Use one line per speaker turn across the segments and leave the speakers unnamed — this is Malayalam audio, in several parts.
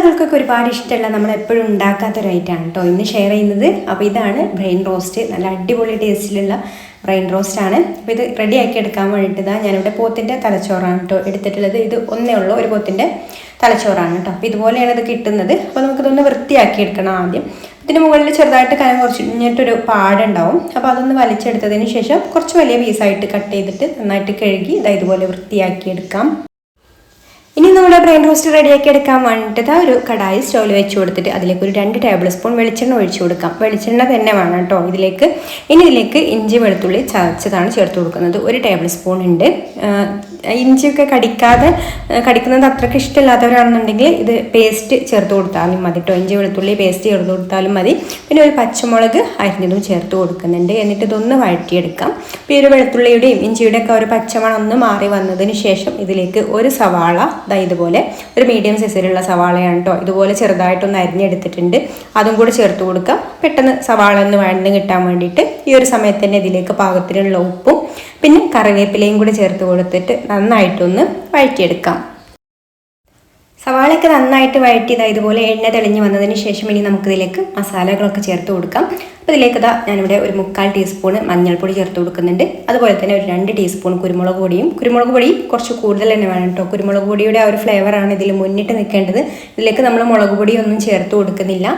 കുട്ടികൾക്കൊക്കെ ഒരുപാട് ഇഷ്ടമുള്ള നമ്മൾ എപ്പോഴും ഉണ്ടാക്കാത്തൊരു ഐറ്റമാണ് കേട്ടോ ഇന്ന് ഷെയർ ചെയ്യുന്നത്. അപ്പോൾ ഇതാണ് ബ്രെയിൻ റോസ്റ്റ്. നല്ല അടിപൊളി ടേസ്റ്റിലുള്ള ബ്രെയിൻ റോസ്റ്റ് ആണ്. അപ്പോൾ ഇത് റെഡിയാക്കി എടുക്കാൻ വേണ്ടിയിട്ട് ഞാനിവിടെ പോത്തിൻ്റെ തലച്ചോറാണ് കേട്ടോ എടുത്തിട്ടുള്ളത്. ഇത് ഒന്നേ ഉള്ളൂ, ഒരു പോത്തിൻ്റെ തലച്ചോറാണ് കേട്ടോ. അപ്പോൾ ഇതുപോലെയാണ് ഇത് കിട്ടുന്നത്. അപ്പോൾ നമുക്കിതൊന്ന് വൃത്തിയാക്കി എടുക്കണം ആദ്യം. ഇതിന് മുകളിൽ ചെറുതായിട്ട് കനം കുറച്ചിട്ടൊരു പാടുണ്ടാവും. അപ്പോൾ അതൊന്ന് വലിച്ചെടുത്തതിന് ശേഷം കുറച്ച് വലിയ പീസായിട്ട് കട്ട് ചെയ്തിട്ട് നന്നായിട്ട് കഴുകി ഇതുപോലെ വൃത്തിയാക്കി എടുക്കാം. ഇനി നമ്മുടെ ബ്രെയിൻ റോസ്റ്റ് റെഡിയാക്കി എടുക്കാൻ വേണ്ടിയിട്ട് ഒരു കടായി സ്റ്റൗവിൽ വെച്ച് കൊടുത്തിട്ട് അതിലേക്ക് ഒരു 2 ടേബിൾ സ്പൂൺ വെളിച്ചെണ്ണ ഒഴിച്ചു കൊടുക്കാം. വെളിച്ചെണ്ണ തന്നെ വേണം കേട്ടോ ഇതിലേക്ക്. ഇനി ഇതിലേക്ക് ഇഞ്ചി വെളുത്തുള്ളി ചതച്ചതാണ് ചേർത്ത് കൊടുക്കുന്നത്. 1 ടേബിൾ സ്പൂൺ ഉണ്ട്. ഇഞ്ചിയൊക്കെ കടിക്കുന്നത് അത്രയ്ക്ക് ഇഷ്ടമില്ലാത്തവരാണെന്നുണ്ടെങ്കിൽ ഇത് പേസ്റ്റ് ചേർത്ത് കൊടുത്താലും മതി കേട്ടോ. ഇഞ്ചി വെളുത്തുള്ളി പേസ്റ്റ് ചേർത്ത് കൊടുത്താലും മതി. പിന്നെ ഒരു പച്ചമുളക് അരിഞ്ഞതും ചേർത്ത് കൊടുക്കുന്നുണ്ട്. എന്നിട്ട് ഇതൊന്ന് വഴറ്റിയെടുക്കാം. അപ്പോൾ ഈ ഒരു വെളുത്തുള്ളിയുടെയും ഇഞ്ചിയുടെയും ഒക്കെ ഒരു പച്ചമണം ഒന്ന് മാറി വന്നതിന് ശേഷം ഇതിലേക്ക് ഒരു സവാള ഇതുപോലെ ഒരു മീഡിയം സൈസിലുള്ള സവാളയാണ് കേട്ടോ. ഇതുപോലെ ചെറുതായിട്ടൊന്ന് അരിഞ്ഞെടുത്തിട്ടുണ്ട്. അതും കൂടെ ചേർത്ത് കൊടുക്കാം. പെട്ടെന്ന് സവാള ഒന്ന് വഴന്ന് കിട്ടാൻ വേണ്ടിയിട്ട് ഈ ഒരു സമയത്ത് തന്നെ ഇതിലേക്ക് പാകത്തിനുള്ള ഉപ്പും പിന്നെ കറിവേപ്പിലയും കൂടെ ചേർത്ത് കൊടുത്തിട്ട് നന്നായിട്ടൊന്ന് വഴറ്റിയെടുക്കാം. സവാളയൊക്കെ നന്നായിട്ട് വഴറ്റി ഇതുപോലെ എണ്ണ തെളിഞ്ഞ് വന്നതിന് ശേഷം ഇനി നമുക്കിതിലേക്ക് മസാലകളൊക്കെ ചേർത്ത് കൊടുക്കാം. അപ്പോൾ ഇതിലേക്ക് ഞാനിവിടെ ഒരു 3/4 ടീസ്പൂൺ മഞ്ഞൾപ്പൊടി ചേർത്ത് കൊടുക്കുന്നുണ്ട്. അതുപോലെ തന്നെ ഒരു 2 ടീസ്പൂൺ കുരുമുളക് പൊടിയും. കുരുമുളക് പൊടി കുറച്ച് കൂടുതൽ തന്നെ വേണം കേട്ടോ. കുരുമുളക് പൊടിയുടെ ആ ഒരു ഫ്ലേവറാണ് ഇതിൽ മുന്നിട്ട് നിൽക്കേണ്ടത്. ഇതിലേക്ക് നമ്മൾ മുളക് പൊടിയൊന്നും ചേർത്ത് കൊടുക്കുന്നില്ല.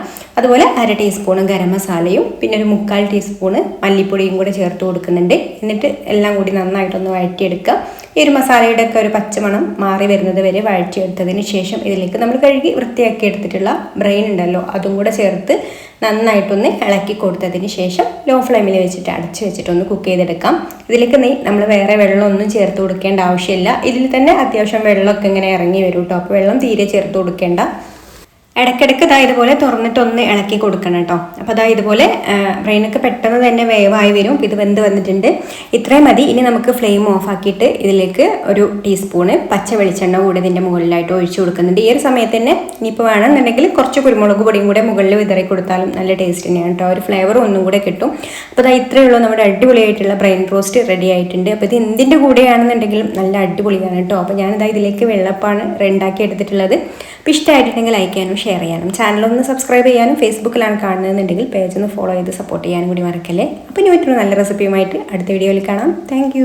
അതുപോലെ 1/2 ടീസ്പൂൺ ഗരം മസാലയും പിന്നെ ഒരു 3/4 ടീസ്പൂൺ മല്ലിപ്പൊടിയും കൂടെ ചേർത്ത് കൊടുക്കുന്നുണ്ട്. എന്നിട്ട് എല്ലാം കൂടി നന്നായിട്ടൊന്ന് വഴറ്റിയെടുക്കുക. ഈ ഒരു മസാലയുടെ ഒക്കെ ഒരു പച്ചമണം മാറി വരുന്നത് വരെ വഴറ്റിയെടുത്തതിന് ശേഷം ഇതിലേക്ക് നമ്മൾ കഴുകി വൃത്തിയാക്കി എടുത്തിട്ടുള്ള ബ്രെയിൻ ഉണ്ടല്ലോ അതും കൂടെ ചേർത്ത് നന്നായിട്ടൊന്ന് ഇളക്കി കൊടുത്തതിന് ശേഷം ലോ ഫ്ലെയിമിൽ വെച്ചിട്ട് അടച്ച് വെച്ചിട്ടൊന്ന് കുക്ക് ചെയ്തെടുക്കാം. ഇതിലേക്ക് നമ്മൾ വേറെ വെള്ളമൊന്നും ചേർത്ത് കൊടുക്കേണ്ട ആവശ്യമില്ല. ഇതിൽ തന്നെ അത്യാവശ്യം വെള്ളമൊക്കെ ഇങ്ങനെ ഇറങ്ങി വരും കേട്ടോ. അപ്പോൾ വെള്ളം തീരെ ചേർത്ത് കൊടുക്കേണ്ട. ഇടയ്ക്കിടയ്ക്ക് ഇതുപോലെ തുറന്നിട്ടൊന്ന് ഇളക്കി കൊടുക്കണം കേട്ടോ. അപ്പോൾ ഇതുപോലെ ബ്രെയിനൊക്കെ പെട്ടെന്ന് തന്നെ വേവായി വരും. ഇത് വെന്ത് വന്നിട്ടുണ്ട്. ഇത്രയും മതി. ഇനി നമുക്ക് ഫ്ലെയിം ഓഫ് ആക്കിയിട്ട് ഇതിലേക്ക് ഒരു ടീസ്പൂണ് പച്ച വെളിച്ചെണ്ണ കൂടെ ഇതിൻ്റെ മുകളിലായിട്ട് ഒഴിച്ചു കൊടുക്കുന്നുണ്ട്. ഈ ഒരു സമയത്ത് തന്നെ ഇനിയിപ്പോൾ വേണമെന്നുണ്ടെങ്കിൽ കുറച്ച് കുരുമുളക് പൊടിയും കൂടെ മുകളിൽ വിതറി കൊടുത്താലും നല്ല ടേസ്റ്റ് തന്നെയാണ് കേട്ടോ. ഒരു ഫ്ലേവർ ഒന്നും കൂടെ കിട്ടും. അപ്പോൾ ഇത്രയേ ഉള്ളൂ, നമ്മുടെ അടിപൊളിയായിട്ടുള്ള ബ്രെയിൻ റോസ്റ്റ് റെഡി ആയിട്ടുണ്ട്. അപ്പോൾ ഇത് എന്തിൻ്റെ കൂടെയാണെന്നുണ്ടെങ്കിലും നല്ല അടിപൊളിയാണ് കേട്ടോ. അപ്പോൾ ഞാനിതാ ഇതിലേക്ക് വെള്ളപ്പാണ് ഉണ്ടാക്കി എടുത്തിട്ടുള്ളത്. അപ്പോൾ ഇഷ്ടമായിട്ടുണ്ടെങ്കിൽ ലൈക്ക് ചെയ്യാനും ഷെയർ ചെയ്യാനും ചാനലൊന്ന് സബ്സ്ക്രൈബ് ചെയ്യാനും ഫേസ്ബുക്കിലാണ് കാണുന്നതെന്നുണ്ടെങ്കിൽ പേജ് ഒന്ന് ഫോളോ ചെയ്ത് സപ്പോർട്ട് ചെയ്യാനും കൂടി മറക്കല്ലേ. അപ്പോൾ ഇനി മറ്റൊരു നല്ല റെസിപ്പിയുമായിട്ട് അടുത്ത വീഡിയോയിൽ കാണാം. താങ്ക്